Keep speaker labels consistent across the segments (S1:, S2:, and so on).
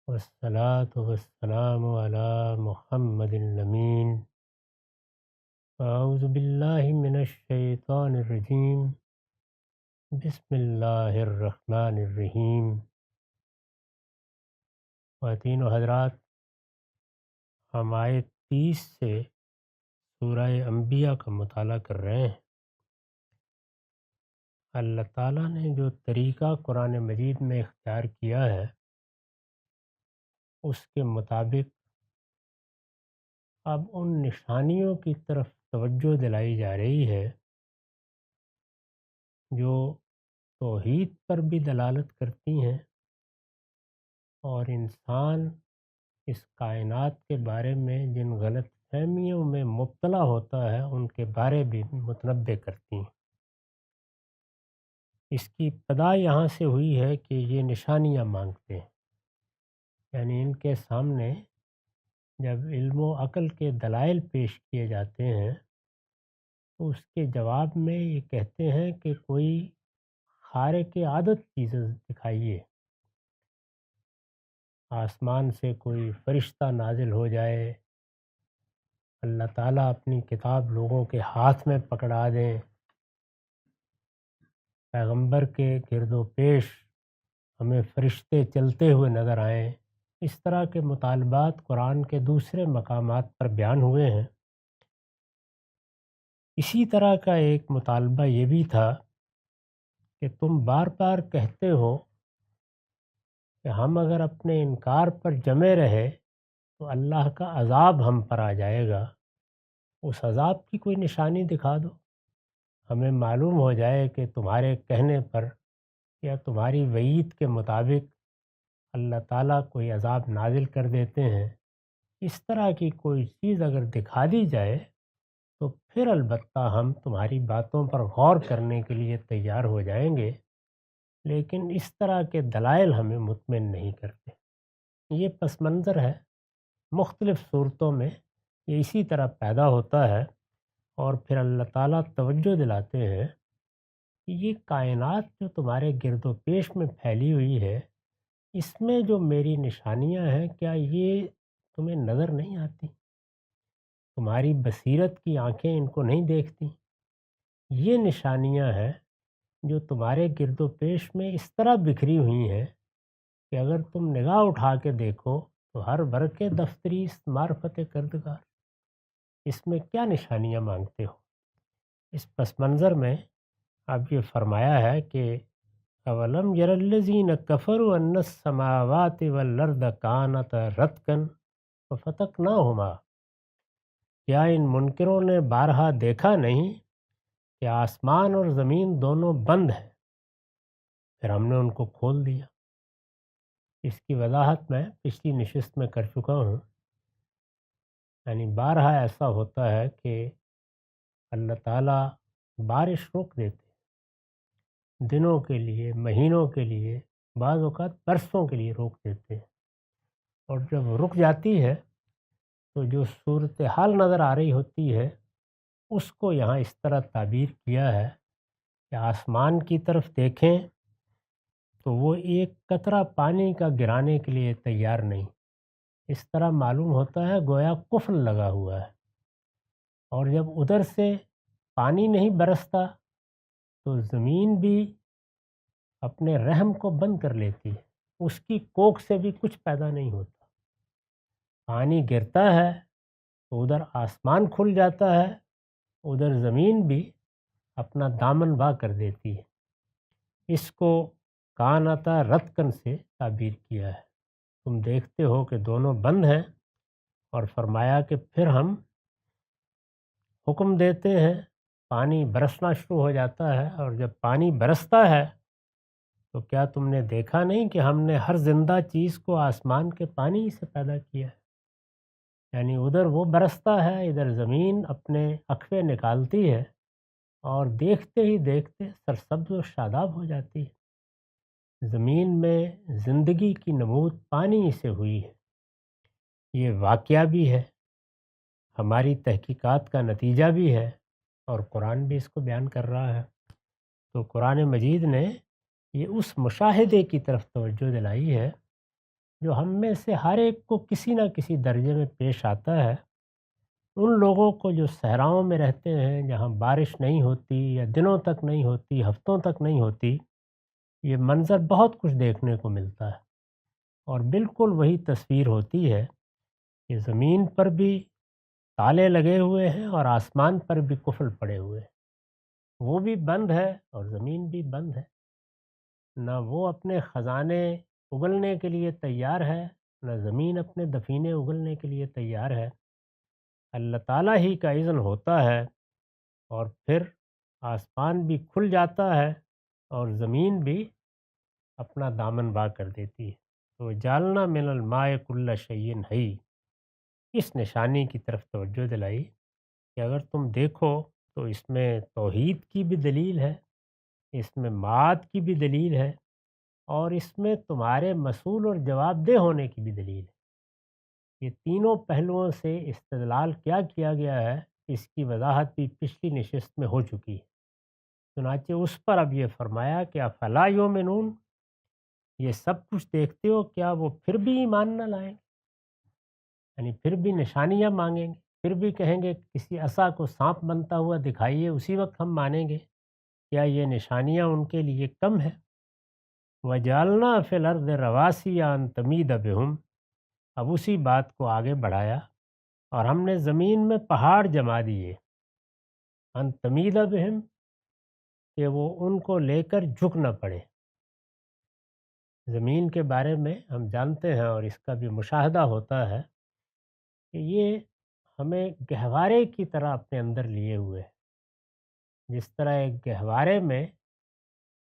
S1: والصلاة والسلام على محمد الأمين. أعوذ بالله من الشيطان الرجيم. بسم اللہ الرحمن الرحیم. خواتین و حضرات، ہم آیت 30 سے سورہ انبیاء کا مطالعہ کر رہے ہیں. اللہ تعالیٰ نے جو طریقہ قرآن مجید میں اختیار کیا ہے اس کے مطابق اب ان نشانیوں کی طرف توجہ دلائی جا رہی ہے جو توحید پر بھی دلالت کرتی ہیں اور انسان اس کائنات کے بارے میں جن غلط فہمیوں میں مبتلا ہوتا ہے ان کے بارے بھی متنبع کرتی ہیں. اس کی ابتدا یہاں سے ہوئی ہے کہ یہ نشانیاں مانگتے ہیں، یعنی ان کے سامنے جب علم و عقل کے دلائل پیش کیے جاتے ہیں تو اس کے جواب میں یہ کہتے ہیں کہ کوئی خارق عادت چیزیں دکھائیے، آسمان سے کوئی فرشتہ نازل ہو جائے، اللہ تعالیٰ اپنی کتاب لوگوں کے ہاتھ میں پکڑا دیں، پیغمبر کے گرد و پیش ہمیں فرشتے چلتے ہوئے نظر آئیں. اس طرح کے مطالبات قرآن کے دوسرے مقامات پر بیان ہوئے ہیں. اسی طرح کا ایک مطالبہ یہ بھی تھا کہ تم بار بار کہتے ہو کہ ہم اگر اپنے انکار پر جمے رہے تو اللہ کا عذاب ہم پر آ جائے گا. اس عذاب کی کوئی نشانی دکھا دو، ہمیں معلوم ہو جائے کہ تمہارے کہنے پر یا تمہاری وعید کے مطابق اللہ تعالیٰ کوئی عذاب نازل کر دیتے ہیں. اس طرح کی کوئی چیز اگر دکھا دی جائے تو پھر البتہ ہم تمہاری باتوں پر غور کرنے کے لیے تیار ہو جائیں گے، لیکن اس طرح کے دلائل ہمیں مطمئن نہیں کرتے. یہ پس منظر ہے. مختلف صورتوں میں یہ اسی طرح پیدا ہوتا ہے اور پھر اللہ تعالیٰ توجہ دلاتے ہیں کہ یہ کائنات جو تمہارے گرد و پیش میں پھیلی ہوئی ہے اس میں جو میری نشانیاں ہیں کیا یہ تمہیں نظر نہیں آتی؟ تمہاری بصیرت کی آنکھیں ان کو نہیں دیکھتی؟ یہ نشانیاں ہیں جو تمہارے گرد و پیش میں اس طرح بکھری ہوئی ہیں کہ اگر تم نگاہ اٹھا کے دیکھو تو ہر برق دفتری معرفت کردگار. اس میں کیا نشانیاں مانگتے ہو؟ اس پس منظر میں اب یہ فرمایا ہے کہ اولم یر الذین کفروا ان السماوات والارض کانتا رتقا ففتقناہما. کیا ان منکروں نے بارہا دیکھا نہیں کہ آسمان اور زمین دونوں بند ہیں، پھر ہم نے ان کو کھول دیا. اس کی وضاحت میں پچھلی نشست میں کر چکا ہوں. یعنی بارہا ایسا ہوتا ہے کہ اللہ تعالیٰ بارش روک دیتے دنوں کے لیے، مہینوں کے لیے، بعض اوقات برسوں کے لیے روک دیتے ہیں، اور جب رک جاتی ہے تو جو صورتحال نظر آ رہی ہوتی ہے اس کو یہاں اس طرح تعبیر کیا ہے کہ آسمان کی طرف دیکھیں تو وہ ایک قطرہ پانی کا گرانے کے لیے تیار نہیں. اس طرح معلوم ہوتا ہے گویا قفل لگا ہوا ہے، اور جب ادھر سے پانی نہیں برستا تو زمین بھی اپنے رحم کو بند کر لیتی ہے، اس کی کوکھ سے بھی کچھ پیدا نہیں ہوتا. پانی گرتا ہے تو ادھر آسمان کھل جاتا ہے، ادھر زمین بھی اپنا دامن وا کر دیتی ہے. اس کو کانتا رتقن سے تعبیر کیا ہے. تم دیکھتے ہو کہ دونوں بند ہیں، اور فرمایا کہ پھر ہم حکم دیتے ہیں، پانی برسنا شروع ہو جاتا ہے، اور جب پانی برستا ہے تو کیا تم نے دیکھا نہیں کہ ہم نے ہر زندہ چیز کو آسمان کے پانی سے پیدا کیا ہے. یعنی ادھر وہ برستا ہے، ادھر زمین اپنے اکھوے نکالتی ہے، اور دیکھتے ہی دیکھتے سرسبز و شاداب ہو جاتی ہے. زمین میں زندگی کی نمود پانی سے ہوئی ہے. یہ واقعہ بھی ہے، ہماری تحقیقات کا نتیجہ بھی ہے، اور قرآن بھی اس کو بیان کر رہا ہے. تو قرآن مجید نے یہ اس مشاہدے کی طرف توجہ دلائی ہے جو ہم میں سے ہر ایک کو کسی نہ کسی درجے میں پیش آتا ہے۔ ان لوگوں کو جو صحراؤں میں رہتے ہیں، جہاں بارش نہیں ہوتی یا دنوں تک نہیں ہوتی، ہفتوں تک نہیں ہوتی، یہ منظر بہت کچھ دیکھنے کو ملتا ہے، اور بالکل وہی تصویر ہوتی ہے کہ زمین پر بھی تالے لگے ہوئے ہیں اور آسمان پر بھی قفل پڑے ہوئے ہیں۔ وہ بھی بند ہے اور زمین بھی بند ہے، نہ وہ اپنے خزانے اگلنے کے لیے تیار ہے، نہ زمین اپنے دفینے اگلنے کے لیے تیار ہے۔ اللہ تعالیٰ ہی کا اذن ہوتا ہے اور پھر آسمان بھی کھل جاتا ہے اور زمین بھی اپنا دامن وا کر دیتی ہے۔ تو جالنا من الماء کل شیء حی، اس نشانی کی طرف توجہ دلائی کہ اگر تم دیکھو تو اس میں توحید کی بھی دلیل ہے، اس میں معاد کی بھی دلیل ہے، اور اس میں تمہارے مسئول اور جواب دہ ہونے کی بھی دلیل ہے۔ یہ تینوں پہلوؤں سے استدلال کیا گیا ہے، اس کی وضاحت بھی پچھلی نشست میں ہو چکی ہے۔ چنانچہ اس پر اب یہ فرمایا کہ افلا یؤمنون، یہ سب کچھ دیکھتے ہو، کیا وہ پھر بھی ایمان نہ لائیں؟ یعنی پھر بھی نشانیاں مانگیں گے، پھر بھی کہیں گے کسی عصا کو سانپ بنتا ہوا دکھائیے، اسی وقت ہم مانیں گے؟ کیا یہ نشانیاں ان کے لیے کم ہیں؟ وَجَعَلْنَا فِي الْأَرْضِ رَوَاسِيَ أَن تَمِيدَ بِهُمْ، اب اسی بات کو آگے بڑھایا، اور ہم نے زمین میں پہاڑ جما دیے، ان تمید بہم، کہ وہ ان کو لے کر جھک نہ پڑے۔ زمین کے بارے میں ہم جانتے ہیں اور اس کا بھی مشاہدہ ہوتا ہے کہ یہ ہمیں گہوارے کی طرح اپنے اندر لیے ہوئے ہے۔ جس طرح ایک گہوارے میں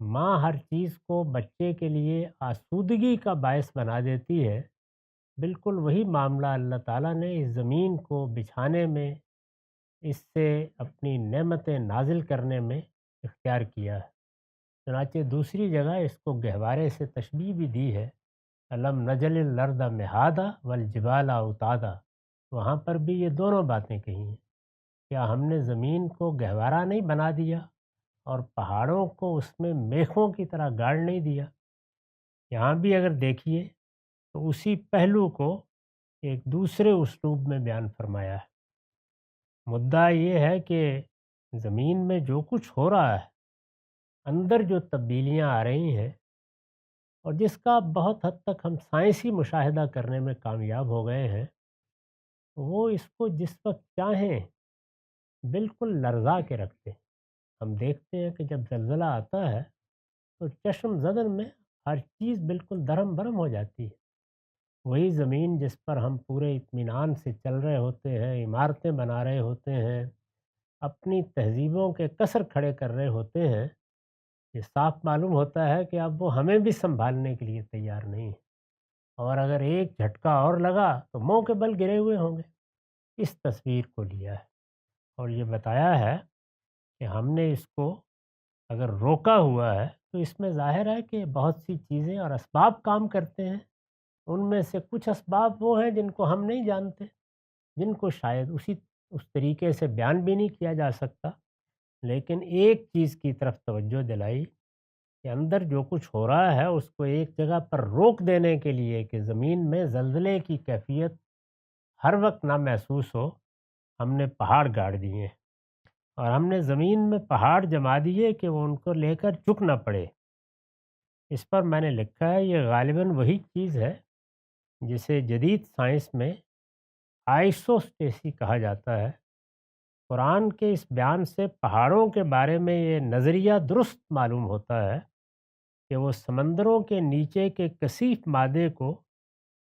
S1: ماں ہر چیز کو بچے کے لیے آسودگی کا باعث بنا دیتی ہے، بالکل وہی معاملہ اللہ تعالیٰ نے اس زمین کو بچھانے میں، اس سے اپنی نعمتیں نازل کرنے میں اختیار کیا ہے۔ چنانچہ دوسری جگہ اس کو گہوارے سے تشبیہ بھی دی ہے، الم نجل الارض مہادا والجبال اوتادا، وہاں پر بھی یہ دونوں باتیں کہی ہیں۔ کیا ہم نے زمین کو گہوارہ نہیں بنا دیا اور پہاڑوں کو اس میں میخوں کی طرح گاڑ نہیں دیا؟ یہاں بھی اگر دیکھیے تو اسی پہلو کو ایک دوسرے اسلوب میں بیان فرمایا ہے۔ مدعا یہ ہے کہ زمین میں جو کچھ ہو رہا ہے، اندر جو تبدیلیاں آ رہی ہیں، اور جس کا بہت حد تک ہم سائنسی مشاہدہ کرنے میں کامیاب ہو گئے ہیں، وہ اس کو جس وقت چاہیں بالکل لرزا کے رکھتے ہیں۔ ہم دیکھتے ہیں کہ جب زلزلہ آتا ہے تو چشم زدن میں ہر چیز بالکل درہم برہم ہو جاتی ہے۔ وہی زمین جس پر ہم پورے اطمینان سے چل رہے ہوتے ہیں، عمارتیں بنا رہے ہوتے ہیں، اپنی تہذیبوں کے کسر کھڑے کر رہے ہوتے ہیں، یہ صاف معلوم ہوتا ہے کہ اب وہ ہمیں بھی سنبھالنے کے لیے تیار نہیں ہے، اور اگر ایک جھٹکا اور لگا تو منہ کے بل گرے ہوئے ہوں گے۔ اس تصویر کو لیا ہے اور یہ بتایا ہے کہ ہم نے اس کو اگر روکا ہوا ہے تو اس میں ظاہر ہے کہ بہت سی چیزیں اور اسباب کام کرتے ہیں۔ ان میں سے کچھ اسباب وہ ہیں جن کو ہم نہیں جانتے، جن کو شاید اس طریقے سے بیان بھی نہیں کیا جا سکتا، لیکن ایک چیز کی طرف توجہ دلائی کہ اندر جو کچھ ہو رہا ہے اس کو ایک جگہ پر روک دینے کے لیے کہ زمین میں زلزلے کی کیفیت ہر وقت نہ محسوس ہو، ہم نے پہاڑ گاڑ دیے ہیں، اور ہم نے زمین میں پہاڑ جما دیے کہ وہ ان کو لے کر جھک نہ پڑے۔ اس پر میں نے لکھا ہے یہ غالباً وہی چیز ہے جسے جدید سائنس میں آئسوسٹیسی کہا جاتا ہے۔ قرآن کے اس بیان سے پہاڑوں کے بارے میں یہ نظریہ درست معلوم ہوتا ہے کہ وہ سمندروں کے نیچے کے کثیف مادے کو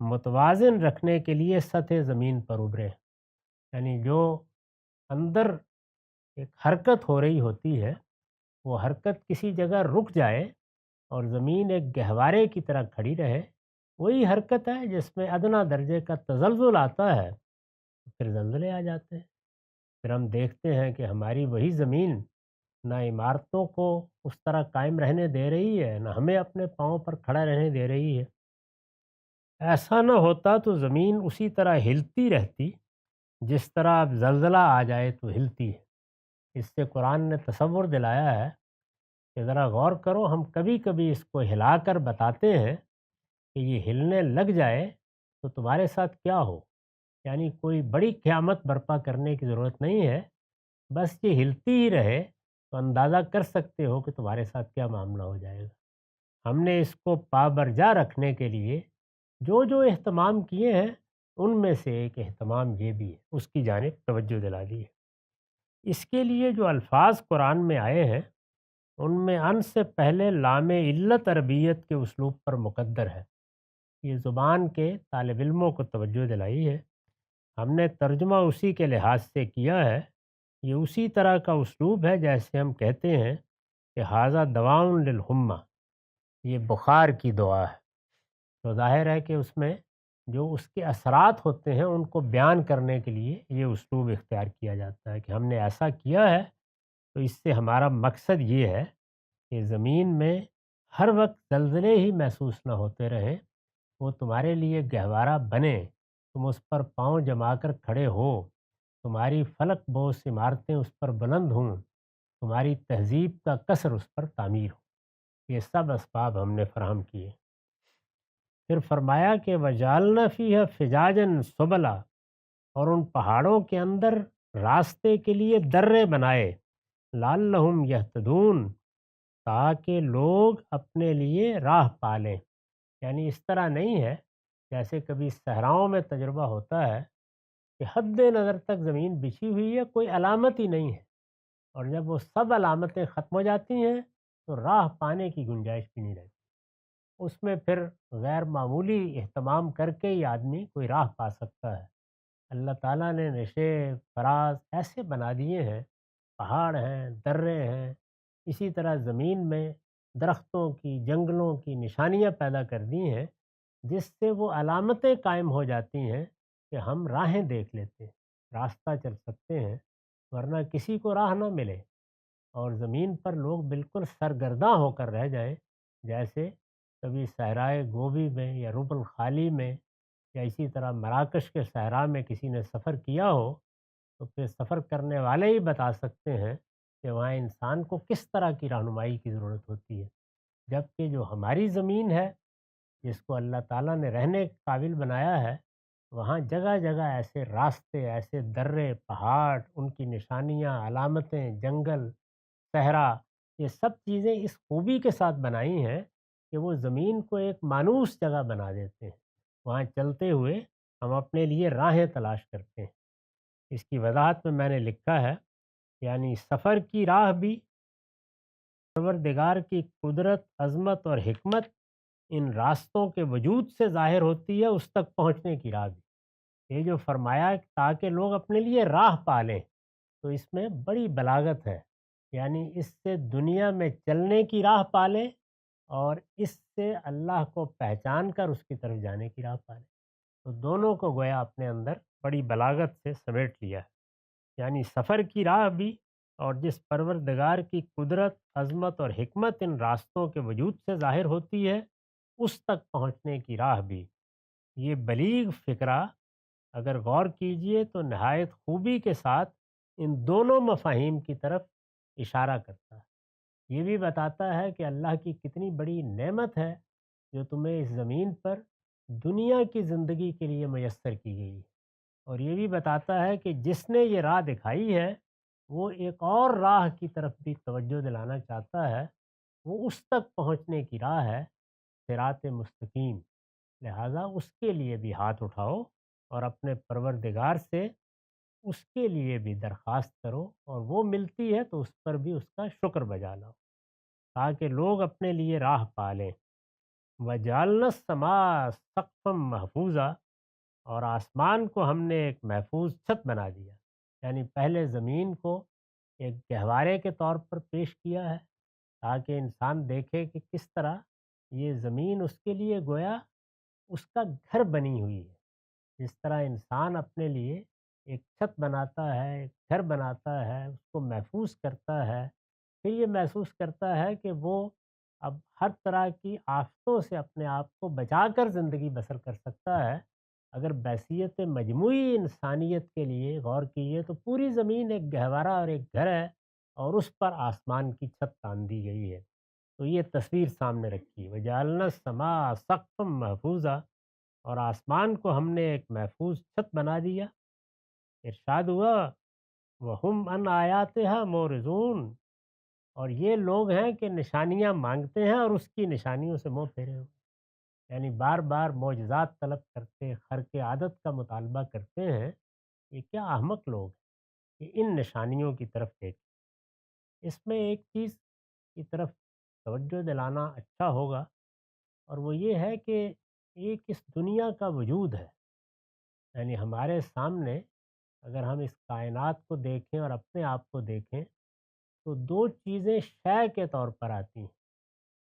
S1: متوازن رکھنے کے لیے سطح زمین پر ابھرے ہیں۔ یعنی جو اندر ایک حرکت ہو رہی ہوتی ہے، وہ حرکت کسی جگہ رک جائے اور زمین ایک گہوارے کی طرح کھڑی رہے، وہی حرکت ہے جس میں ادنا درجے کا تزلزل آتا ہے، پھر زلزلے آ جاتے ہیں۔ پھر ہم دیکھتے ہیں کہ ہماری وہی زمین نہ عمارتوں کو اس طرح قائم رہنے دے رہی ہے، نہ ہمیں اپنے پاؤں پر کھڑا رہنے دے رہی ہے۔ ایسا نہ ہوتا تو زمین اسی طرح ہلتی رہتی جس طرح اب زلزلہ آ جائے تو ہلتی ہے۔ اس سے قرآن نے تصور دلایا ہے کہ ذرا غور کرو، ہم کبھی کبھی اس کو ہلا کر بتاتے ہیں کہ یہ ہلنے لگ جائے تو تمہارے ساتھ کیا ہو، یعنی کوئی بڑی قیامت برپا کرنے کی ضرورت نہیں ہے، بس یہ ہلتی ہی رہے تو اندازہ کر سکتے ہو کہ تمہارے ساتھ کیا معاملہ ہو جائے گا۔ ہم نے اس کو پابرجا رکھنے کے لیے جو جو اہتمام کیے ہیں ان میں سے ایک اہتمام یہ بھی ہے، اس کی جانب توجہ دلا دی ہے۔ اس کے لیے جو الفاظ قرآن میں آئے ہیں ان میں ان سے پہلے لام علت عربیت کے اسلوب پر مقدر ہے، یہ زبان کے طالب علموں کو توجہ دلائی ہے۔ ہم نے ترجمہ اسی کے لحاظ سے کیا ہے، یہ اسی طرح کا اسلوب ہے جیسے ہم کہتے ہیں کہ حاذا دواؤن للحمہ، یہ بخار کی دعا ہے۔ تو ظاہر ہے کہ اس میں جو اس کے اثرات ہوتے ہیں ان کو بیان کرنے کے لیے یہ اسلوب اختیار کیا جاتا ہے کہ ہم نے ایسا کیا ہے، تو اس سے ہمارا مقصد یہ ہے کہ زمین میں ہر وقت زلزلے ہی محسوس نہ ہوتے رہیں، وہ تمہارے لیے گہوارہ بنے، تم اس پر پاؤں جما کر کھڑے ہو، تمہاری فلک بوس عمارتیں اس پر بلند ہوں، تمہاری تہذیب کا قصر اس پر تعمیر ہو۔ یہ سب اسباب ہم نے فراہم کیے۔ پھر فرمایا کہ وجالنا فیہا فجاجن سبلا، اور ان پہاڑوں کے اندر راستے کے لیے درے بنائے، لعلہم یہتدون، تاکہ لوگ اپنے لیے راہ پالیں۔ یعنی اس طرح نہیں ہے جیسے کبھی صحراؤں میں تجربہ ہوتا ہے کہ حد نظر تک زمین بچھی ہوئی ہے، کوئی علامت ہی نہیں ہے، اور جب وہ سب علامتیں ختم ہو جاتی ہیں تو راہ پانے کی گنجائش بھی نہیں رہتی۔ اس میں پھر غیر معمولی اہتمام کر کے ہی آدمی کوئی راہ پا سکتا ہے۔ اللہ تعالیٰ نے نشے فراز ایسے بنا دیے ہیں، پہاڑ ہیں، درے ہیں، اسی طرح زمین میں درختوں کی، جنگلوں کی نشانیاں پیدا کر دی ہیں، جس سے وہ علامتیں قائم ہو جاتی ہیں کہ ہم راہیں دیکھ لیتے ہیں، راستہ چل سکتے ہیں، ورنہ کسی کو راہ نہ ملے اور زمین پر لوگ بالکل سرگرداں ہو کر رہ جائیں، جیسے کبھی صحرائے گوبی میں یا رب الخالی میں یا اسی طرح مراکش کے صحرا میں کسی نے سفر کیا ہو، تو پھر سفر کرنے والے ہی بتا سکتے ہیں کہ وہاں انسان کو کس طرح کی رہنمائی کی ضرورت ہوتی ہے۔ جبکہ جو ہماری زمین ہے جس کو اللہ تعالیٰ نے رہنے کے قابل بنایا ہے، وہاں جگہ جگہ ایسے راستے، ایسے درے، پہاڑ، ان کی نشانیاں، علامتیں، جنگل، صحرا، یہ سب چیزیں اس خوبی کے ساتھ بنائی ہیں کہ وہ زمین کو ایک مانوس جگہ بنا دیتے ہیں۔ وہاں چلتے ہوئے ہم اپنے لیے راہیں تلاش کرتے ہیں۔ اس کی وضاحت میں نے لکھا ہے، یعنی سفر کی راہ بھی پروردگار کی قدرت، عظمت اور حکمت ان راستوں کے وجود سے ظاہر ہوتی ہے، اس تک پہنچنے کی راہ بھی۔ یہ جو فرمایا تاکہ لوگ اپنے لیے راہ پالیں، تو اس میں بڑی بلاغت ہے، یعنی اس سے دنیا میں چلنے کی راہ پالیں اور اس سے اللہ کو پہچان کر اس کی طرف جانے کی راہ پالیں۔ تو دونوں کو گویا اپنے اندر بڑی بلاغت سے سمیٹ لیا ہے، یعنی سفر کی راہ بھی، اور جس پروردگار کی قدرت، عظمت اور حکمت ان راستوں کے وجود سے ظاہر ہوتی ہے، اس تک پہنچنے کی راہ بھی۔ یہ بلیغ فکرہ اگر غور کیجئے تو نہایت خوبی کے ساتھ ان دونوں مفاہیم کی طرف اشارہ کرتا ہے۔ یہ بھی بتاتا ہے کہ اللہ کی کتنی بڑی نعمت ہے جو تمہیں اس زمین پر دنیا کی زندگی کے لیے میسر کی گئی ہے، اور یہ بھی بتاتا ہے کہ جس نے یہ راہ دکھائی ہے وہ ایک اور راہ کی طرف بھی توجہ دلانا چاہتا ہے، وہ اس تک پہنچنے کی راہ ہے، صراط مستقیم۔ لہٰذا اس کے لیے بھی ہاتھ اٹھاؤ اور اپنے پروردگار سے اس کے لیے بھی درخواست کرو، اور وہ ملتی ہے تو اس پر بھی اس کا شکر بجا لاؤ، تاکہ لوگ اپنے لیے راہ پالیں۔ وَجَعَلْنَا السَّمَاءَ سَقْفًا مَحْفُوظًا، اور آسمان کو ہم نے ایک محفوظ چھت بنا دیا، یعنی پہلے زمین کو ایک گہوارے کے طور پر پیش کیا ہے تاکہ انسان دیکھے کہ کس طرح یہ زمین اس کے لیے گویا اس کا گھر بنی ہوئی ہے۔ جس طرح انسان اپنے لیے ایک چھت بناتا ہے، ایک گھر بناتا ہے، اس کو محفوظ کرتا ہے، پھر یہ محسوس کرتا ہے کہ وہ اب ہر طرح کی آفتوں سے اپنے آپ کو بچا کر زندگی بسر کر سکتا ہے۔ اگر بحیثیت مجموعی انسانیت کے لیے غور کیجیے تو پوری زمین ایک گہوارہ اور ایک گھر ہے، اور اس پر آسمان کی چھت تان دی گئی ہے۔ تو یہ تصویر سامنے رکھی، وجعلنا السماء سقفا محفوظا، اور آسمان کو ہم نے ایک محفوظ چھت بنا دیا۔ ارشاد ہوا وَهُمْ عَنْ آیَاتِهَا مُعْرِضُونَ، اور یہ لوگ ہیں کہ نشانیاں مانگتے ہیں اور اس کی نشانیوں سے منہ پھیرے ہوئے، یعنی بار بار معجزات طلب کرتے، خرق عادت کا مطالبہ کرتے ہیں۔ یہ کیا احمق لوگ ہیں کہ ان نشانیوں کی طرف دیکھیں۔ اس میں ایک چیز کی طرف توجہ دلانا اچھا ہوگا، اور وہ یہ ہے کہ ایک اس دنیا کا وجود ہے، یعنی ہمارے سامنے اگر ہم اس کائنات کو دیکھیں اور اپنے آپ کو دیکھیں تو دو چیزیں شے کے طور پر آتی ہیں،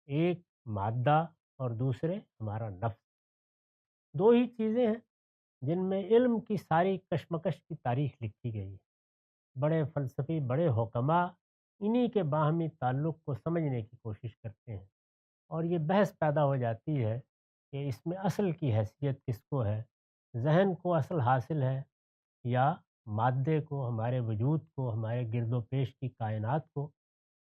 S1: ایک مادہ اور دوسرے ہمارا نفس۔ دو ہی چیزیں ہیں جن میں علم کی ساری کشمکش کی تاریخ لکھی گئی ہے۔ بڑے فلسفی، بڑے حکماء انہی کے باہمی تعلق کو سمجھنے کی کوشش کرتے ہیں، اور یہ بحث پیدا ہو جاتی ہے کہ اس میں اصل کی حیثیت کس کو ہے، ذہن کو اصل حاصل ہے یا مادے کو، ہمارے وجود کو، ہمارے گرد و پیش کی کائنات کو۔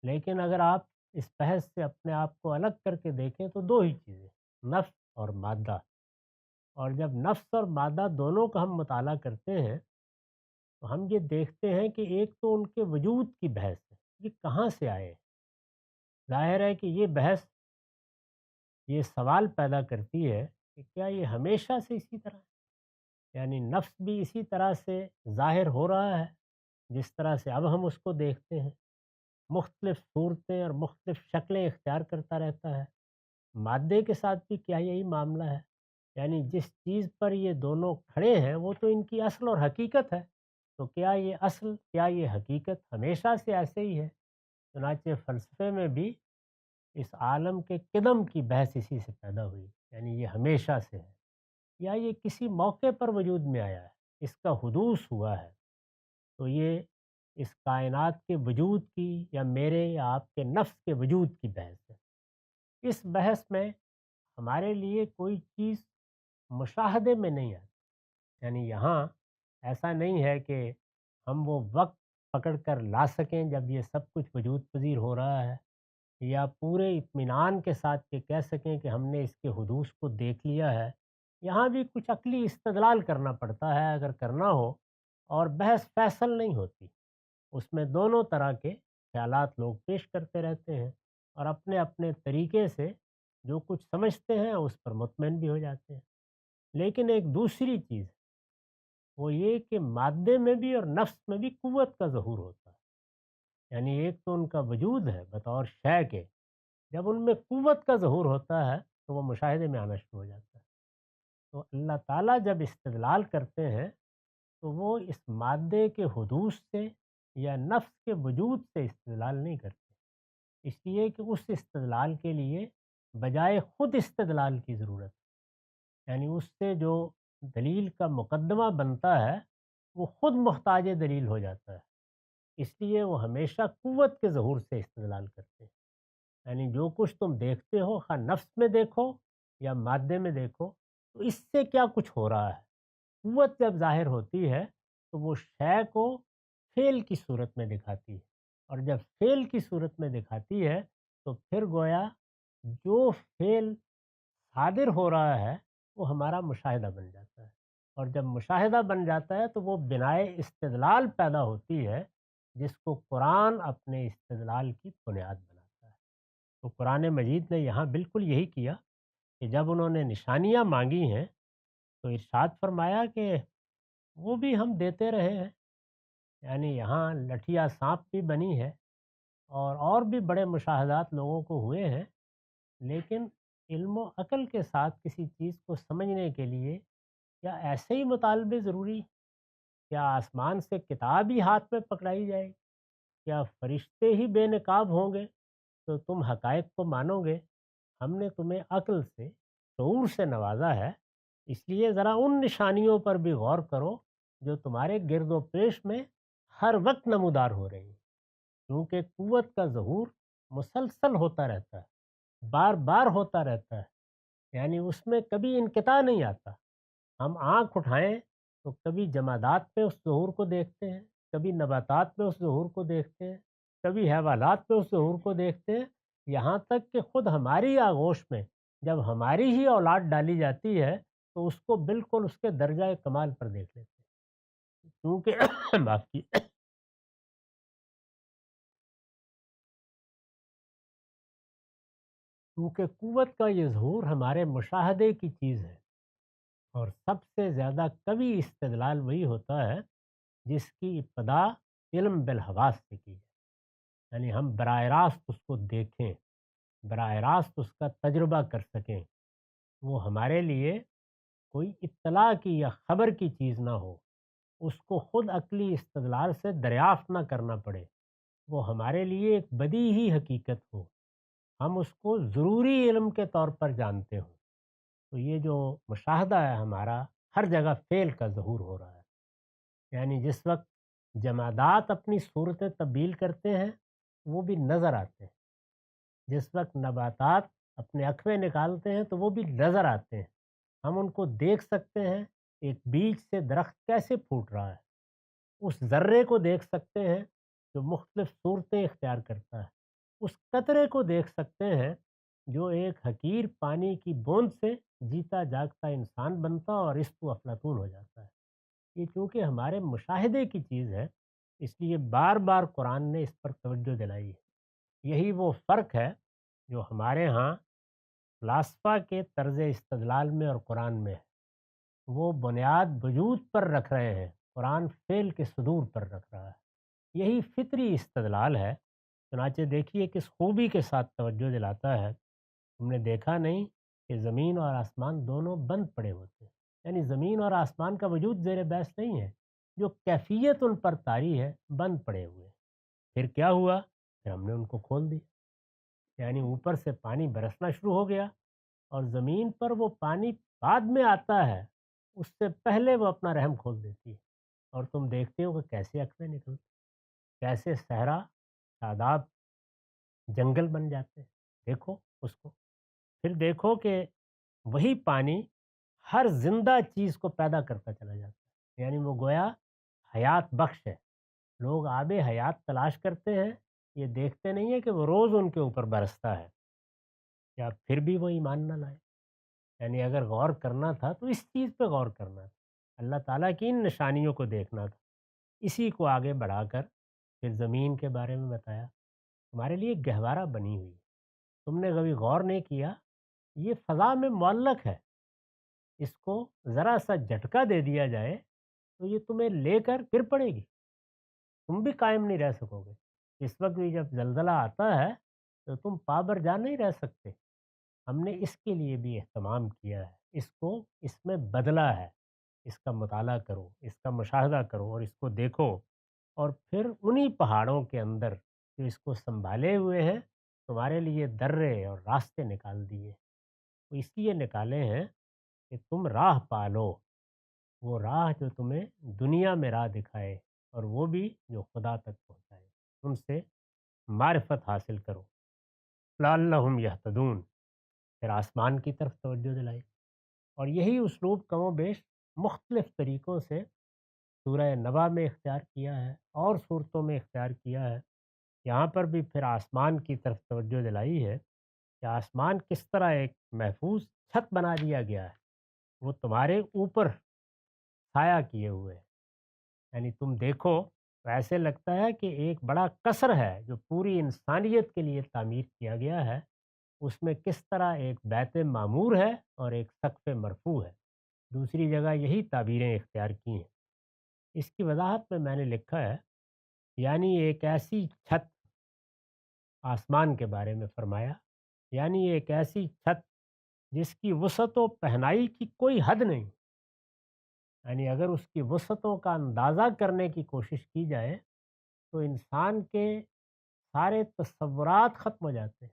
S1: لیکن اگر آپ اس بحث سے اپنے آپ کو الگ کر کے دیکھیں تو دو ہی چیزیں، نفس اور مادہ۔ اور جب نفس اور مادہ دونوں کا ہم مطالعہ کرتے ہیں تو ہم یہ دیکھتے ہیں کہ ایک تو ان کے وجود کی بحث ہے، یہ کہاں سے آئے۔ ظاہر ہے کہ یہ بحث یہ سوال پیدا کرتی ہے کہ کیا یہ ہمیشہ سے اسی طرح ہے، یعنی نفس بھی اسی طرح سے ظاہر ہو رہا ہے جس طرح سے اب ہم اس کو دیکھتے ہیں، مختلف صورتیں اور مختلف شکلیں اختیار کرتا رہتا ہے۔ مادے کے ساتھ بھی کیا یہی معاملہ ہے، یعنی جس چیز پر یہ دونوں کھڑے ہیں وہ تو ان کی اصل اور حقیقت ہے، تو کیا یہ اصل، کیا یہ حقیقت ہمیشہ سے ایسے ہی ہے؟ چنانچہ فلسفے میں بھی اس عالم کے قدم کی بحث اسی سے پیدا ہوئی، یعنی یہ ہمیشہ سے ہے یا یہ کسی موقع پر وجود میں آیا ہے، اس کا حدوث ہوا ہے۔ تو یہ اس کائنات کے وجود کی یا میرے یا آپ کے نفس کے وجود کی بحث ہے۔ اس بحث میں ہمارے لیے کوئی چیز مشاہدے میں نہیں آتی، یعنی یہاں ایسا نہیں ہے کہ ہم وہ وقت پکڑ کر لا سکیں جب یہ سب کچھ وجود پذیر ہو رہا ہے، یا پورے اطمینان کے ساتھ یہ کہہ سکیں کہ ہم نے اس کے حدوث کو دیکھ لیا ہے۔ یہاں بھی کچھ عقلی استدلال کرنا پڑتا ہے اگر کرنا ہو، اور بحث فیصل نہیں ہوتی، اس میں دونوں طرح کے خیالات لوگ پیش کرتے رہتے ہیں اور اپنے اپنے طریقے سے جو کچھ سمجھتے ہیں اس پر مطمئن بھی ہو جاتے ہیں۔ لیکن ایک دوسری چیز وہ یہ کہ مادے میں بھی اور نفس میں بھی قوت کا ظہور ہوتا ہے، یعنی ایک تو ان کا وجود ہے بطور شے کے، جب ان میں قوت کا ظہور ہوتا ہے تو وہ مشاہدے میں آنا شروع ہو جاتا ہے۔ تو اللہ تعالیٰ جب استدلال کرتے ہیں تو وہ اس مادے کے حدوث سے یا نفس کے وجود سے استدلال نہیں کرتے، اس لیے کہ اس استدلال کے لیے بجائے خود استدلال کی ضرورت ہے، یعنی اس سے جو دلیل کا مقدمہ بنتا ہے وہ خود محتاج دلیل ہو جاتا ہے، اس لیے وہ ہمیشہ قوت کے ظہور سے استدلال کرتے ہیں۔ یعنی جو کچھ تم دیکھتے ہو، خواہ نفس میں دیکھو یا مادے میں دیکھو، تو اس سے کیا کچھ ہو رہا ہے۔ قوت جب ظاہر ہوتی ہے تو وہ شے کو فعل کی صورت میں دکھاتی ہے، اور جب فعل کی صورت میں دکھاتی ہے تو پھر گویا جو فعل صادر ہو رہا ہے وہ ہمارا مشاہدہ بن جاتا ہے، اور جب مشاہدہ بن جاتا ہے تو وہ بنائے استدلال پیدا ہوتی ہے جس کو قرآن اپنے استدلال کی بنیاد بناتا ہے۔ تو قرآن مجید نے یہاں بالکل یہی کیا کہ جب انہوں نے نشانیاں مانگی ہیں تو ارشاد فرمایا کہ وہ بھی ہم دیتے رہے ہیں، یعنی یہاں لٹھیا سانپ بھی بنی ہے اور بھی بڑے مشاہدات لوگوں کو ہوئے ہیں، لیکن علم و عقل کے ساتھ کسی چیز کو سمجھنے کے لیے کیا ایسے ہی مطالبے ضروری؟ کیا آسمان سے کتاب ہی ہاتھ میں پکڑائی جائے؟ کیا فرشتے ہی بے نقاب ہوں گے تو تم حقائق کو مانو گے؟ ہم نے تمہیں عقل سے، شعور سے نوازا ہے، اس لیے ذرا ان نشانیوں پر بھی غور کرو جو تمہارے گرد و پیش میں ہر وقت نمودار ہو رہی ہیں، کیونکہ قوت کا ظہور مسلسل ہوتا رہتا ہے، بار بار ہوتا رہتا ہے، یعنی اس میں کبھی انقطاع نہیں آتا۔ ہم آنکھ اٹھائیں تو کبھی جمادات میں اس ظہور کو دیکھتے ہیں، کبھی نباتات میں اس ظہور کو دیکھتے ہیں، کبھی حیوانات میں اس ظہور کو دیکھتے ہیں، یہاں تک کہ خود ہماری آغوش میں جب ہماری ہی اولاد ڈالی جاتی ہے تو اس کو بالکل اس کے درجہ کمال پر دیکھ لیتے ہیں، کیونکہ معاف کی کیونکہ قوت کا یہ ظہور ہمارے مشاہدے کی چیز ہے، اور سب سے زیادہ قوی استدلال وہی ہوتا ہے جس کی ابتدا علم بالحواس سے کی جائے، یعنی ہم براہ راست اس کو دیکھیں، براہ راست اس کا تجربہ کر سکیں، وہ ہمارے لیے کوئی اطلاع کی یا خبر کی چیز نہ ہو، اس کو خود عقلی استدلال سے دریافت نہ کرنا پڑے، وہ ہمارے لیے ایک بدیہی حقیقت ہو، ہم اس کو ضروری علم کے طور پر جانتے ہوں، تو یہ جو مشاہدہ ہے ہمارا، ہر جگہ فعل کا ظہور ہو رہا ہے، یعنی جس وقت جمادات اپنی صورتیں تبدیل کرتے ہیں وہ بھی نظر آتے ہیں، جس وقت نباتات اپنے اخوے نکالتے ہیں تو وہ بھی نظر آتے ہیں، ہم ان کو دیکھ سکتے ہیں، ایک بیج سے درخت کیسے پھوٹ رہا ہے، اس ذرے کو دیکھ سکتے ہیں جو مختلف صورتیں اختیار کرتا ہے، اس قطرے کو دیکھ سکتے ہیں جو ایک حقیر پانی کی بوند سے جیتا جاگتا انسان بنتا اور اس کو افلاطون ہو جاتا ہے، یہ چونکہ ہمارے مشاہدے کی چیز ہے، اس لیے بار بار قرآن نے اس پر توجہ دلائی ہے، یہی وہ فرق ہے جو ہمارے ہاں فلاسفہ کے طرز استدلال میں اور قرآن میں ہے، وہ بنیاد وجود پر رکھ رہے ہیں، قرآن فعل کے صدور پر رکھ رہا ہے، یہی فطری استدلال ہے، چنانچہ دیکھیے کس خوبی کے ساتھ توجہ دلاتا ہے، تم نے دیکھا نہیں کہ زمین اور آسمان دونوں بند پڑے ہوتے ہیں، یعنی زمین اور آسمان کا وجود زیر بحث نہیں ہے، جو کیفیت ان پر طاری ہے بند پڑے ہوئے ہیں، پھر کیا ہوا؟ پھر ہم نے ان کو کھول دیا، یعنی اوپر سے پانی برسنا شروع ہو گیا، اور زمین پر وہ پانی بعد میں آتا ہے، اس سے پہلے وہ اپنا رحم کھول دیتی ہے، اور تم دیکھتے ہو کہ کیسے اقوے نکلتے، کیسے صحرا شاداب جنگل بن جاتے ہیں، دیکھو اس کو، پھر دیکھو کہ وہی پانی ہر زندہ چیز کو پیدا کرتا چلا جاتا ہے، یعنی وہ گویا حیات بخش ہے، لوگ آب حیات تلاش کرتے ہیں، یہ دیکھتے نہیں ہیں کہ وہ روز ان کے اوپر برستا ہے، یا پھر بھی وہ ایمان نہ لائے، یعنی اگر غور کرنا تھا تو اس چیز پہ غور کرنا تھا، اللہ تعالیٰ کی ان نشانیوں کو دیکھنا تھا، اسی کو آگے بڑھا کر پھر زمین کے بارے میں بتایا، ہمارے لیے گہوارہ بنی ہوئی ہے، تم نے کبھی غور نہیں کیا، یہ فضا میں معلق ہے، اس کو ذرا سا جھٹکا دے دیا جائے تو یہ تمہیں لے کر گر پڑے گی، تم بھی قائم نہیں رہ سکو گے، اس وقت بھی جب زلزلہ آتا ہے تو تم پابر جان نہیں رہ سکتے، ہم نے اس کے لیے بھی اہتمام کیا ہے، اس کو اس میں بدلا ہے، اس کا مطالعہ کرو، اس کا مشاہدہ کرو اور اس کو دیکھو، اور پھر انہی پہاڑوں کے اندر جو اس کو سنبھالے ہوئے ہیں تمہارے لیے درے اور راستے نکال دیے، وہ اس لیے نکالے ہیں کہ تم راہ پالو، وہ راہ جو تمہیں دنیا میں راہ دکھائے، اور وہ بھی جو خدا تک پہنچائے، ان سے معرفت حاصل کرو، لعلہم یہتدون، پھر آسمان کی طرف توجہ دلائی، اور یہی اسلوب کم و بیش مختلف طریقوں سے سورہ نبا میں اختیار کیا ہے اور صورتوں میں اختیار کیا ہے، یہاں پر بھی پھر آسمان کی طرف توجہ دلائی ہے کہ آسمان کس طرح ایک محفوظ چھت بنا دیا گیا ہے، وہ تمہارے اوپر سایہ کیے ہوئے ہیں، یعنی تم دیکھو تو ایسے لگتا ہے کہ ایک بڑا قصر ہے جو پوری انسانیت کے لیے تعمیر کیا گیا ہے، اس میں کس طرح ایک بیت معمور ہے اور ایک سقف مرفوع ہے، دوسری جگہ یہی تعبیریں اختیار کی ہیں، اس کی وضاحت میں نے لکھا ہے، یعنی ایک ایسی چھت، آسمان کے بارے میں فرمایا، یعنی ایک ایسی چھت جس کی وسعت و پہنائی کی کوئی حد نہیں، یعنی اگر اس کی وسعتوں کا اندازہ کرنے کی کوشش کی جائے تو انسان کے سارے تصورات ختم ہو جاتے ہیں،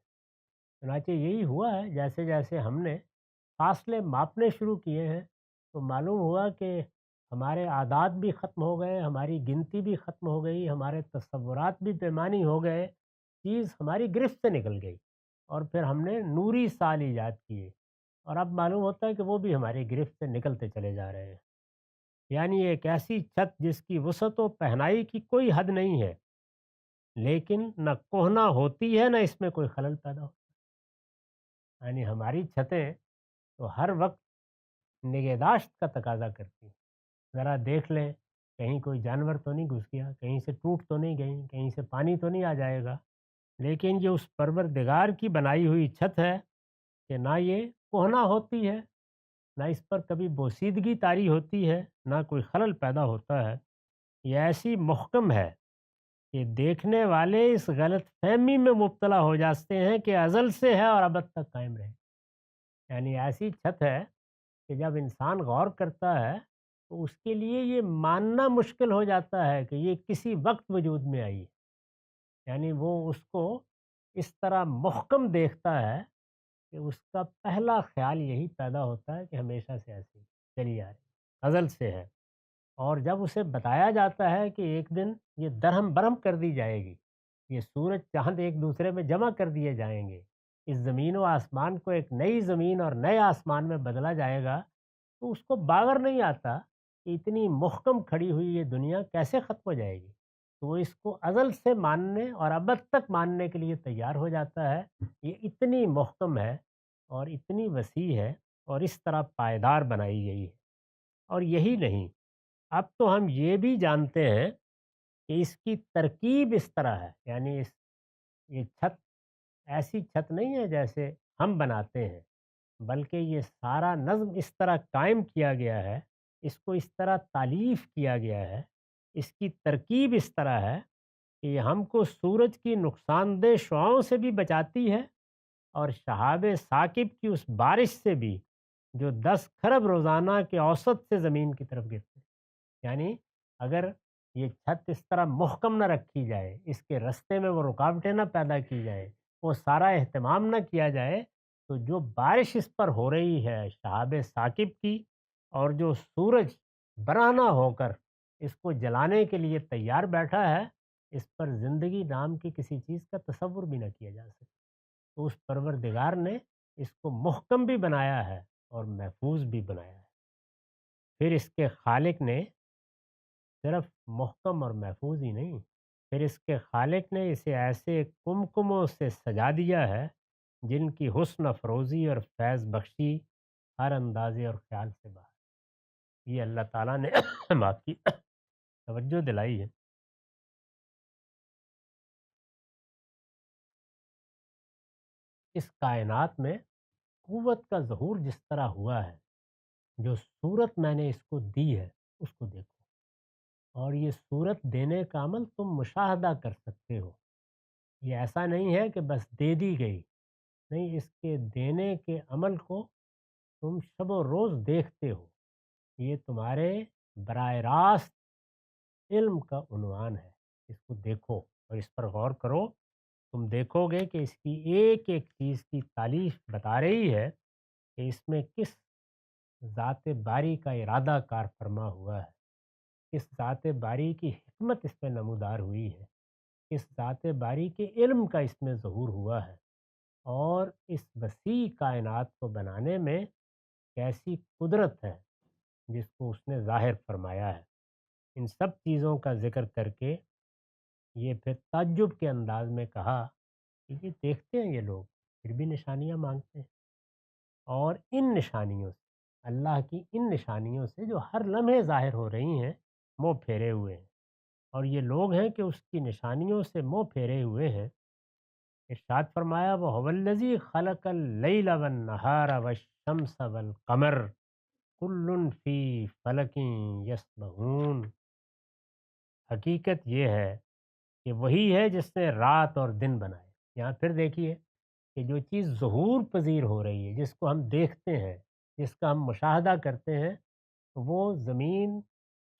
S1: چنانچہ یہی ہوا ہے، جیسے جیسے ہم نے فاصلے ماپنے شروع کیے ہیں تو معلوم ہوا کہ ہمارے عادات بھی ختم ہو گئے، ہماری گنتی بھی ختم ہو گئی، ہمارے تصورات بھی پیمانی ہو گئے، چیز ہماری گرفت سے نکل گئی، اور پھر ہم نے نوری سال ایجاد کیے، اور اب معلوم ہوتا ہے کہ وہ بھی ہماری گرفت سے نکلتے چلے جا رہے ہیں، یعنی ایک ایسی چھت جس کی وسعت و پہنائی کی کوئی حد نہیں ہے، لیکن نہ کوہنا ہوتی ہے نہ اس میں کوئی خلل پیدا ہوتا ہے۔ یعنی ہماری چھتیں تو ہر وقت نگہداشت کا تقاضا کرتی ہیں۔ ذرا دیکھ لیں کہیں کوئی جانور تو نہیں گھس گیا، کہیں سے ٹوٹ تو نہیں گئی، کہیں سے پانی تو نہیں آ جائے گا۔ لیکن یہ اس پروردگار کی بنائی ہوئی چھت ہے کہ نہ یہ کہنا ہوتی ہے، نہ اس پر کبھی بوسیدگی طاری ہوتی ہے، نہ کوئی خلل پیدا ہوتا ہے۔ یہ ایسی محکم ہے کہ دیکھنے والے اس غلط فہمی میں مبتلا ہو جاتے ہیں کہ ازل سے ہے اور ابد تک قائم رہے۔ یعنی ایسی چھت ہے کہ جب انسان غور کرتا ہے تو اس کے لیے یہ ماننا مشکل ہو جاتا ہے کہ یہ کسی وقت وجود میں آئی ہے۔ یعنی وہ اس کو اس طرح محکم دیکھتا ہے کہ اس کا پہلا خیال یہی پیدا ہوتا ہے کہ ہمیشہ سے ایسی چلی آ رہی، ازل سے ہے۔ اور جب اسے بتایا جاتا ہے کہ ایک دن یہ درہم برہم کر دی جائے گی، یہ سورج چاند ایک دوسرے میں جمع کر دیے جائیں گے، اس زمین و آسمان کو ایک نئی زمین اور نئے آسمان میں بدلا جائے گا، تو اس کو باور نہیں آتا کہ اتنی محکم کھڑی ہوئی یہ دنیا کیسے ختم ہو جائے گی۔ تو وہ اس کو ازل سے ماننے اور ابد تک ماننے کے لیے تیار ہو جاتا ہے۔ یہ اتنی محکم ہے اور اتنی وسیع ہے اور اس طرح پائیدار بنائی گئی ہے۔ اور یہی نہیں، اب تو ہم یہ بھی جانتے ہیں کہ اس کی ترکیب اس طرح ہے، یعنی یہ چھت ایسی چھت نہیں ہے جیسے ہم بناتے ہیں، بلکہ یہ سارا نظم اس طرح قائم کیا گیا ہے، اس کو اس طرح تالیف کیا گیا ہے، اس کی ترکیب اس طرح ہے کہ یہ ہم کو سورج کی نقصان دہ شعاؤں سے بھی بچاتی ہے اور شہاب ثاقب کی اس بارش سے بھی جو 10 کھرب روزانہ کے اوسط سے زمین کی طرف گرتے ہیں۔ یعنی اگر یہ چھت اس طرح محکم نہ رکھی جائے، اس کے رستے میں وہ رکاوٹیں نہ پیدا کی جائیں، وہ سارا اہتمام نہ کیا جائے، تو جو بارش اس پر ہو رہی ہے شہاب ثاقب کی، اور جو سورج برہنہ ہو کر اس کو جلانے کے لیے تیار بیٹھا ہے، اس پر زندگی نام کی کسی چیز کا تصور بھی نہ کیا جا سکے۔ تو اس پروردگار نے اس کو محکم بھی بنایا ہے اور محفوظ بھی بنایا ہے۔ پھر اس کے خالق نے صرف محکم اور محفوظ ہی نہیں، پھر اس کے خالق نے اسے ایسے کمکموں سے سجا دیا ہے جن کی حسن افروزی اور فیض بخشی ہر اندازے اور خیال سے باہر۔ یہ اللہ تعالیٰ نے ہم آپ کی توجہ دلائی ہے۔ اس کائنات میں قوت کا ظہور جس طرح ہوا ہے، جو صورت میں نے اس کو دی ہے اس کو دیکھو، اور یہ صورت دینے کا عمل تم مشاہدہ کر سکتے ہو۔ یہ ایسا نہیں ہے کہ بس دے دی گئی، نہیں، اس کے دینے کے عمل کو تم شب و روز دیکھتے ہو۔ یہ تمہارے براہ راست علم کا عنوان ہے۔ اس کو دیکھو اور اس پر غور کرو، تم دیکھو گے کہ اس کی ایک ایک چیز کی تعریف بتا رہی ہے کہ اس میں کس ذات باری کا ارادہ کار فرما ہوا ہے، کس ذات باری کی حکمت اس میں نمودار ہوئی ہے، کس ذات باری کے علم کا اس میں ظہور ہوا ہے، اور اس وسیع کائنات کو بنانے میں کیسی قدرت ہے جس کو اس نے ظاہر فرمایا ہے۔ ان سب چیزوں کا ذکر کر کے یہ پھر تعجب کے انداز میں کہا کہ یہ دیکھتے ہیں یہ لوگ، پھر بھی نشانیاں مانگتے ہیں، اور ان نشانیوں سے، اللہ کی ان نشانیوں سے جو ہر لمحے ظاہر ہو رہی ہیں، منہ پھیرے ہوئے ہیں۔ اور یہ لوگ ہیں کہ اس کی نشانیوں سے منہ پھیرے ہوئے ہیں۔ ارشاد فرمایا، وَهُوَ الَّذِي خَلَقَ اللَّيْلَ وَالنَّهَارَ وَالشَّمْسَ وَالْقَمَرَ كُلٌّ فِي فَلَكٍ يَسْبَحُونَ۔ حقیقت یہ ہے کہ وہی ہے جس نے رات اور دن بنائے۔ یہاں پھر دیکھیے کہ جو چیز ظہور پذیر ہو رہی ہے، جس کو ہم دیکھتے ہیں، جس کا ہم مشاہدہ کرتے ہیں، وہ زمین،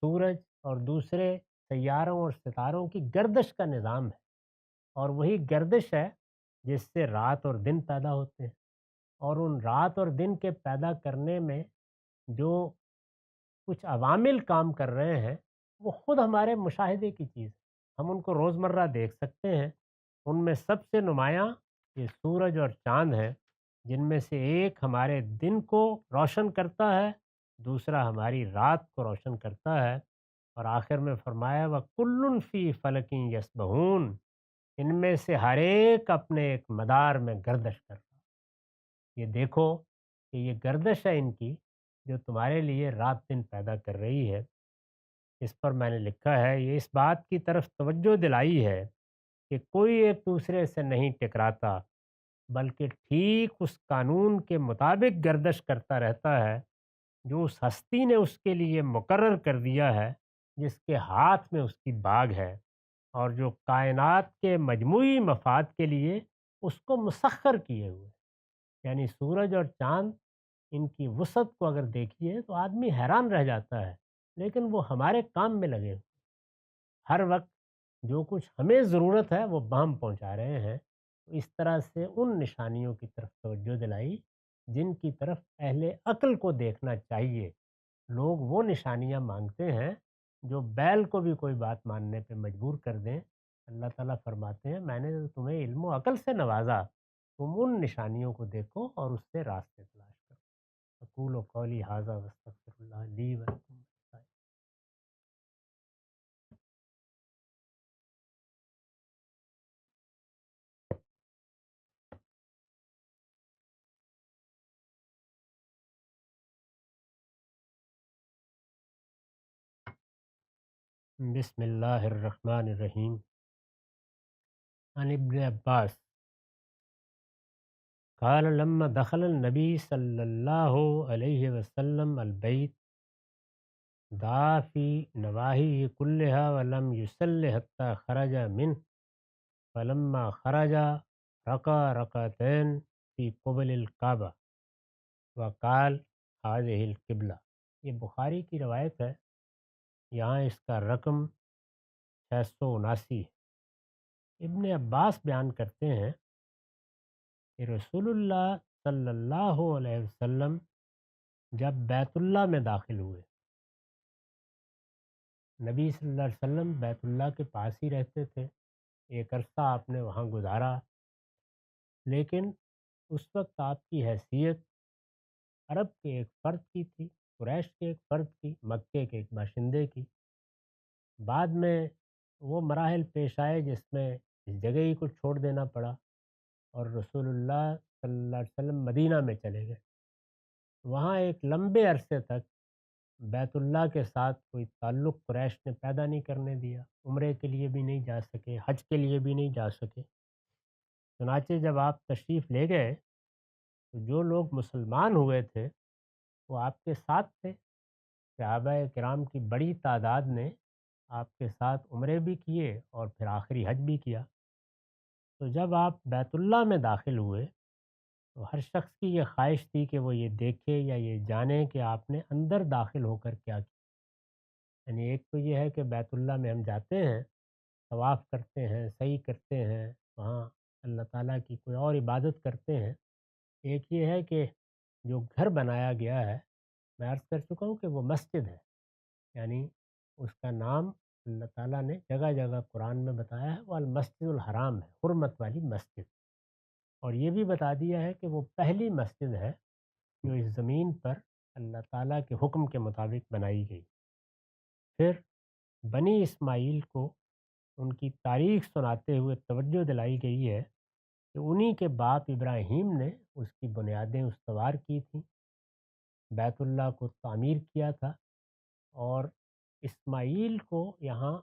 S1: سورج اور دوسرے سیاروں اور ستاروں کی گردش کا نظام ہے، اور وہی گردش ہے جس سے رات اور دن پیدا ہوتے ہیں۔ اور ان رات اور دن کے پیدا کرنے میں جو کچھ عوامل کام کر رہے ہیں، وہ خود ہمارے مشاہدے کی چیز ہے، ہم ان کو روزمرہ دیکھ سکتے ہیں۔ ان میں سب سے نمایاں یہ سورج اور چاند ہیں، جن میں سے ایک ہمارے دن کو روشن کرتا ہے، دوسرا ہماری رات کو روشن کرتا ہے۔ اور آخر میں فرمایا، وَكُلٌّ فِي فَلَكٍ يَسْبَحُونَ۔ ان میں سے ہر ایک اپنے ایک مدار میں گردش کر رہا ہے۔ یہ دیکھو کہ یہ گردش ہے ان کی جو تمہارے لیے رات دن پیدا کر رہی ہے۔ اس پر میں نے لکھا ہے یہ اس بات کی طرف توجہ دلائی ہے کہ کوئی ایک دوسرے سے نہیں ٹکراتا بلکہ ٹھیک اس قانون کے مطابق گردش کرتا رہتا ہے جو اس ہستی نے اس کے لیے مقرر کر دیا ہے، جس کے ہاتھ میں اس کی باگ ہے اور جو کائنات کے مجموعی مفاد کے لیے اس کو مسخر کیے ہوئے۔ یعنی سورج اور چاند، ان کی وسعت کو اگر دیکھیے تو آدمی حیران رہ جاتا ہے، لیکن وہ ہمارے کام میں لگے ہوئے۔ ہر وقت جو کچھ ہمیں ضرورت ہے وہ ہم پہنچا رہے ہیں۔ تو اس طرح سے ان نشانیوں کی طرف توجہ دلائی جن کی طرف اہل عقل کو دیکھنا چاہیے۔ لوگ وہ نشانیاں مانگتے ہیں جو بیل کو بھی کوئی بات ماننے پہ مجبور کر دیں۔ اللہ تعالیٰ فرماتے ہیں میں نے تو تمہیں علم و عقل سے نوازا، تم ان نشانیوں کو دیکھو اور اس سے راستے تلاش کرو۔ اقول و قولی ھذا واستغفر اللہ لی ولکم۔ بسم اللہ الرحمن الرحیم۔ عن ابن عباس قال لما دخل النبی صلی اللہ علیہ وسلم البیت دعا فی نواحی کلہا ولم یصل حتی خرج منہ فلما خرج رکع رکعتین فی قبل الکعبہ وقال هذه القبلہ۔ یہ بخاری کی روایت ہے، یہاں اس کا رقم 679 ہے۔ ابن عباس بیان کرتے ہیں کہ رسول اللہ صلی اللہ علیہ وسلم جب بیت اللہ میں داخل ہوئے، نبی صلی اللہ علیہ وسلم بیت اللہ کے پاس ہی رہتے تھے، ایک عرصہ آپ نے وہاں گزارا، لیکن اس وقت آپ کی حیثیت عرب کے ایک فرد کی تھی، قریش کے ایک فرد کی، مکے کے ایک باشندے کی۔ بعد میں وہ مراحل پیش آئے جس میں اس جگہ ہی کو چھوڑ دینا پڑا اور رسول اللہ صلی اللہ علیہ وسلم مدینہ میں چلے گئے۔ وہاں ایک لمبے عرصے تک بیت اللہ کے ساتھ کوئی تعلق قریش نے پیدا نہیں کرنے دیا، عمرے کے لیے بھی نہیں جا سکے، حج کے لیے بھی نہیں جا سکے۔ چنانچہ جب آپ تشریف لے گئے تو جو لوگ مسلمان ہوئے تھے وہ آپ کے ساتھ تھے۔ صحابہ کرام کی بڑی تعداد نے آپ کے ساتھ عمرے بھی کیے اور پھر آخری حج بھی کیا۔ تو جب آپ بیت اللہ میں داخل ہوئے تو ہر شخص کی یہ خواہش تھی کہ وہ یہ دیکھے یا یہ جانے کہ آپ نے اندر داخل ہو کر کیا کیا۔ یعنی ایک تو یہ ہے کہ بیت اللہ میں ہم جاتے ہیں، طواف کرتے ہیں، سعی کرتے ہیں، وہاں اللہ تعالیٰ کی کوئی اور عبادت کرتے ہیں۔ ایک یہ ہے کہ جو گھر بنایا گیا ہے، میں عرض کر چکا ہوں کہ وہ مسجد ہے، یعنی اس کا نام اللہ تعالیٰ نے جگہ جگہ قرآن میں بتایا ہے، وہ المسجد الحرام ہے، حرمت والی مسجد۔ اور یہ بھی بتا دیا ہے کہ وہ پہلی مسجد ہے جو اس زمین پر اللہ تعالیٰ کے حکم کے مطابق بنائی گئی۔ پھر بنی اسماعیل کو ان کی تاریخ سناتے ہوئے توجہ دلائی گئی ہے کہ انہی کے باپ ابراہیم نے اس کی بنیادیں استوار کی تھیں، بیت اللہ کو تعمیر کیا تھا، اور اسماعیل کو یہاں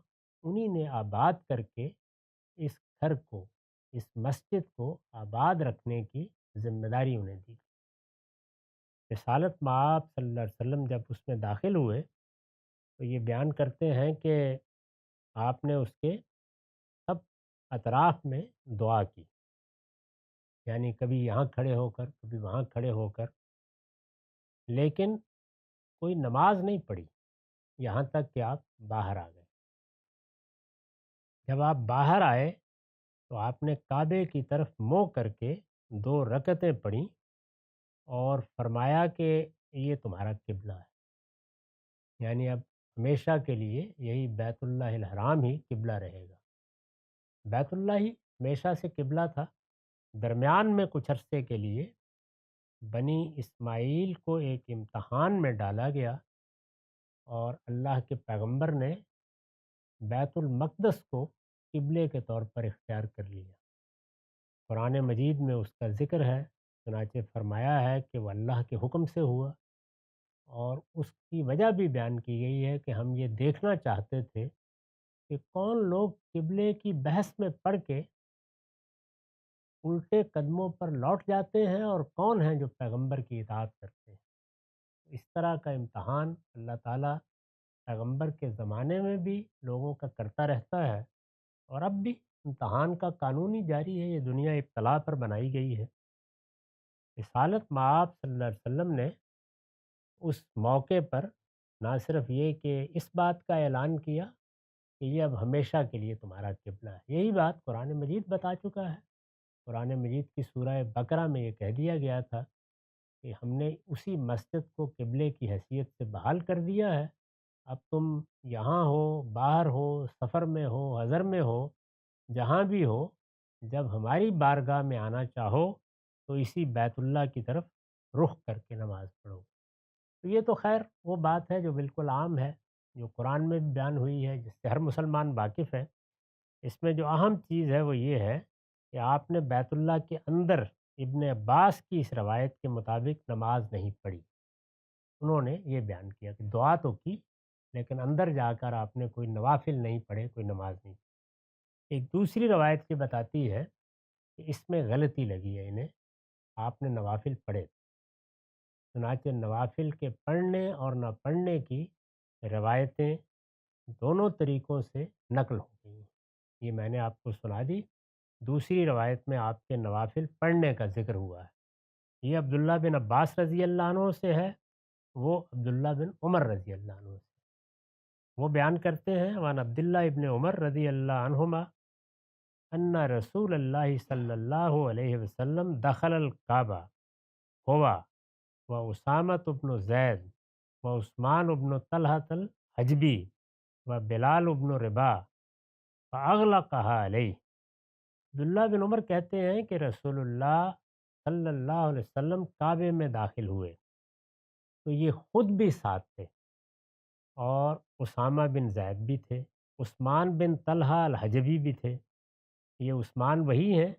S1: انہی نے آباد کر کے اس گھر کو، اس مسجد کو آباد رکھنے کی ذمہ داری انہیں دی۔ رسالت مآب صلی اللہ علیہ وسلم جب اس میں داخل ہوئے تو یہ بیان کرتے ہیں کہ آپ نے اس کے سب اطراف میں دعا کی، یعنی کبھی یہاں کھڑے ہو کر، کبھی وہاں کھڑے ہو کر، لیکن کوئی نماز نہیں پڑھی یہاں تک کہ آپ باہر آ گئے۔ جب آپ باہر آئے تو آپ نے کعبے کی طرف منہ کر کے 2 رکعتیں پڑھیں اور فرمایا کہ یہ تمہارا قبلہ ہے، یعنی اب ہمیشہ کے لیے یہی بیت اللہ الحرام ہی قبلہ رہے گا۔ بیت اللہ ہی ہمیشہ سے قبلہ تھا، درمیان میں کچھ عرصے کے لیے بنی اسماعیل کو ایک امتحان میں ڈالا گیا اور اللہ کے پیغمبر نے بیت المقدس کو قبلے کے طور پر اختیار کر لیا۔ قرآن مجید میں اس کا ذکر ہے، چنانچہ فرمایا ہے کہ وہ اللہ کے حکم سے ہوا، اور اس کی وجہ بھی بیان کی گئی ہے کہ ہم یہ دیکھنا چاہتے تھے کہ کون لوگ قبلے کی بحث میں پڑھ کے الٹے قدموں پر لوٹ جاتے ہیں اور کون ہیں جو پیغمبر کی اطاعت کرتے ہیں۔ اس طرح کا امتحان اللہ تعالیٰ پیغمبر کے زمانے میں بھی لوگوں کا کرتا رہتا ہے، اور اب بھی امتحان کا قانون ہی جاری ہے۔ یہ دنیا ابتلا پر بنائی گئی ہے۔ رسالت مآب صلی اللہ علیہ وسلم نے اس موقع پر نہ صرف یہ کہ اس بات کا اعلان کیا کہ یہ اب ہمیشہ کے لیے تمہارا قبلہ ہے، یہی بات قرآن مجید بتا چکا ہے۔ قرآن مجید کی سورہ بقرہ میں یہ کہہ دیا گیا تھا کہ ہم نے اسی مسجد کو قبلے کی حیثیت سے بحال کر دیا ہے۔ اب تم یہاں ہو، باہر ہو، سفر میں ہو، حضر میں ہو، جہاں بھی ہو، جب ہماری بارگاہ میں آنا چاہو تو اسی بیت اللہ کی طرف رخ کر کے نماز پڑھو۔ تو یہ تو خیر وہ بات ہے جو بالکل عام ہے، جو قرآن میں بھی بیان ہوئی ہے، جس سے ہر مسلمان واقف ہے۔ اس میں جو اہم چیز ہے وہ یہ ہے کہ آپ نے بیت اللہ کے اندر ابن عباس کی اس روایت کے مطابق نماز نہیں پڑھی۔ انہوں نے یہ بیان کیا کہ دعا تو کی، لیکن اندر جا کر آپ نے کوئی نوافل نہیں پڑھے، کوئی نماز نہیں پڑھی۔ ایک دوسری روایت یہ بتاتی ہے کہ اس میں غلطی لگی ہے انہیں، آپ نے نوافل پڑھے، چنانچہ نوافل کے پڑھنے اور نہ پڑھنے کی روایتیں دونوں طریقوں سے نقل ہو گئی ہیں۔ یہ میں نے آپ کو سنا دی۔ دوسری روایت میں آپ کے نوافل پڑھنے کا ذکر ہوا ہے۔ یہ عبداللہ بن عباس رضی اللہ عنہ سے ہے، وہ عبداللہ بن عمر رضی اللہ عنہ سے۔ وہ بیان کرتے ہیں، وعن عبداللہ ابن عمر رضی اللہ عنہما ان رسول اللہ صلی اللہ علیہ وسلم دخل الکعبہ ہوا و اسامت ابن زید و عثمان ابن طلحۃ الحجبی و بلال ابن ربا فاغلقها علیہ۔ عبداللہ بن عمر کہتے ہیں کہ رسول اللہ صلی اللہ علیہ وسلم کعبے میں داخل ہوئے تو یہ خود بھی ساتھ تھے، اور اسامہ بن زید بھی تھے، عثمان بن طلحہ الحجبی بھی تھے۔ یہ عثمان وہی ہیں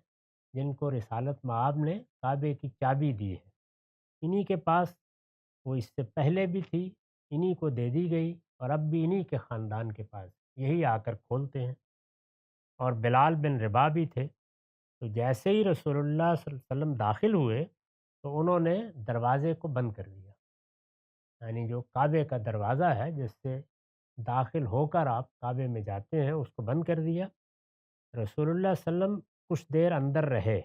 S1: جن کو رسالت مآب نے کعبے کی چابی دی ہے، انہی کے پاس وہ اس سے پہلے بھی تھی، انہی کو دے دی گئی، اور اب بھی انہی کے خاندان کے پاس یہی آ کر کھولتے ہیں۔ اور بلال بن ربا بھی تھے۔ تو جیسے ہی رسول اللہ صلی اللہ علیہ وسلم داخل ہوئے تو انہوں نے دروازے کو بند کر دیا، یعنی جو کعبے کا دروازہ ہے جس سے داخل ہو کر آپ کعبے میں جاتے ہیں اس کو بند کر دیا۔ رسول اللہ صلی اللہ علیہ وسلم کچھ دیر اندر رہے،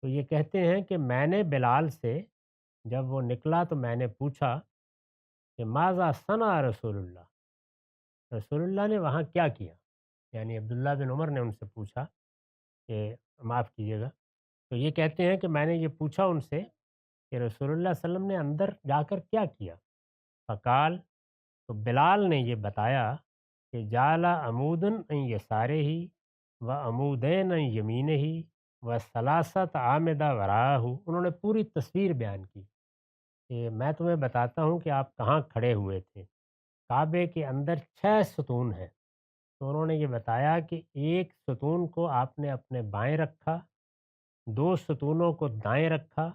S1: تو یہ کہتے ہیں کہ میں نے بلال سے جب وہ نکلا تو میں نے پوچھا کہ ماذا صنع رسول اللہ، رسول اللہ نے وہاں کیا کیا؟ یعنی عبداللہ بن عمر نے ان سے پوچھا کہ معاف کیجیے گا، تو یہ کہتے ہیں کہ میں نے یہ پوچھا ان سے کہ رسول اللہ صلی اللہ علیہ وسلم نے اندر جا کر کیا کیا؟ فقال، تو بلال نے یہ بتایا کہ جالا عمودن ان یسارے ہی و عمودین ان یمین ہی و ثلاثت عامدہ وراہ۔ انہوں نے پوری تصویر بیان کی کہ میں تمہیں بتاتا ہوں کہ آپ کہاں کھڑے ہوئے تھے۔ کعبے کے اندر 6 ستون ہیں، تو انہوں نے یہ بتایا کہ ایک ستون کو آپ نے اپنے بائیں رکھا، 2 ستونوں کو دائیں رکھا،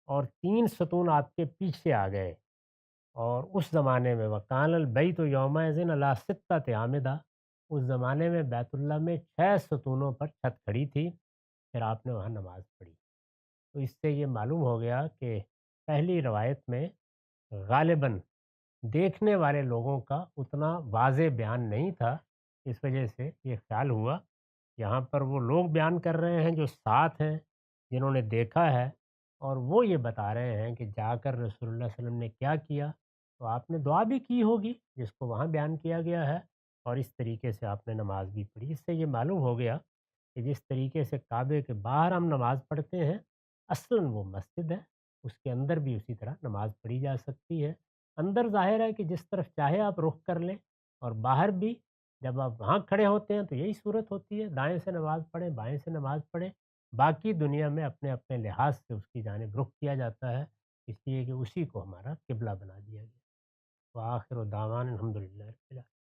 S1: اور 3 ستون آپ کے پیچھے آ گئے۔ اور اس زمانے میں وکان البیت یومئذ علی 6 اعمدہ، اس زمانے میں بیت اللہ میں 6 ستونوں پر چھت کھڑی تھی، پھر آپ نے وہاں نماز پڑھی۔ تو اس سے یہ معلوم ہو گیا کہ پہلی روایت میں غالباً دیکھنے والے لوگوں کا اتنا واضح بیان نہیں تھا، اس وجہ سے یہ خیال ہوا۔ یہاں پر وہ لوگ بیان کر رہے ہیں جو ساتھ ہیں، جنہوں نے دیکھا ہے، اور وہ یہ بتا رہے ہیں کہ جا کر رسول اللہ صلی اللہ علیہ وسلم نے کیا کیا، تو آپ نے دعا بھی کی ہوگی جس کو وہاں بیان کیا گیا ہے، اور اس طریقے سے آپ نے نماز بھی پڑھی۔ اس سے یہ معلوم ہو گیا کہ جس طریقے سے کعبے کے باہر ہم نماز پڑھتے ہیں، اصلاً وہ مسجد ہے، اس کے اندر بھی اسی طرح نماز پڑھی جا سکتی ہے۔ اندر ظاہر ہے کہ جس طرف چاہے آپ رخ کر لیں، اور باہر بھی جب آپ وہاں کھڑے ہوتے ہیں تو یہی صورت ہوتی ہے، دائیں سے نماز پڑھیں، بائیں سے نماز پڑھیں۔ باقی دنیا میں اپنے اپنے لحاظ سے اس کی جانب رخ کیا جاتا ہے، اس لیے کہ اسی کو ہمارا قبلہ بنا دیا گیا۔ وآخر دعوانا الحمد للہ رب العالمین۔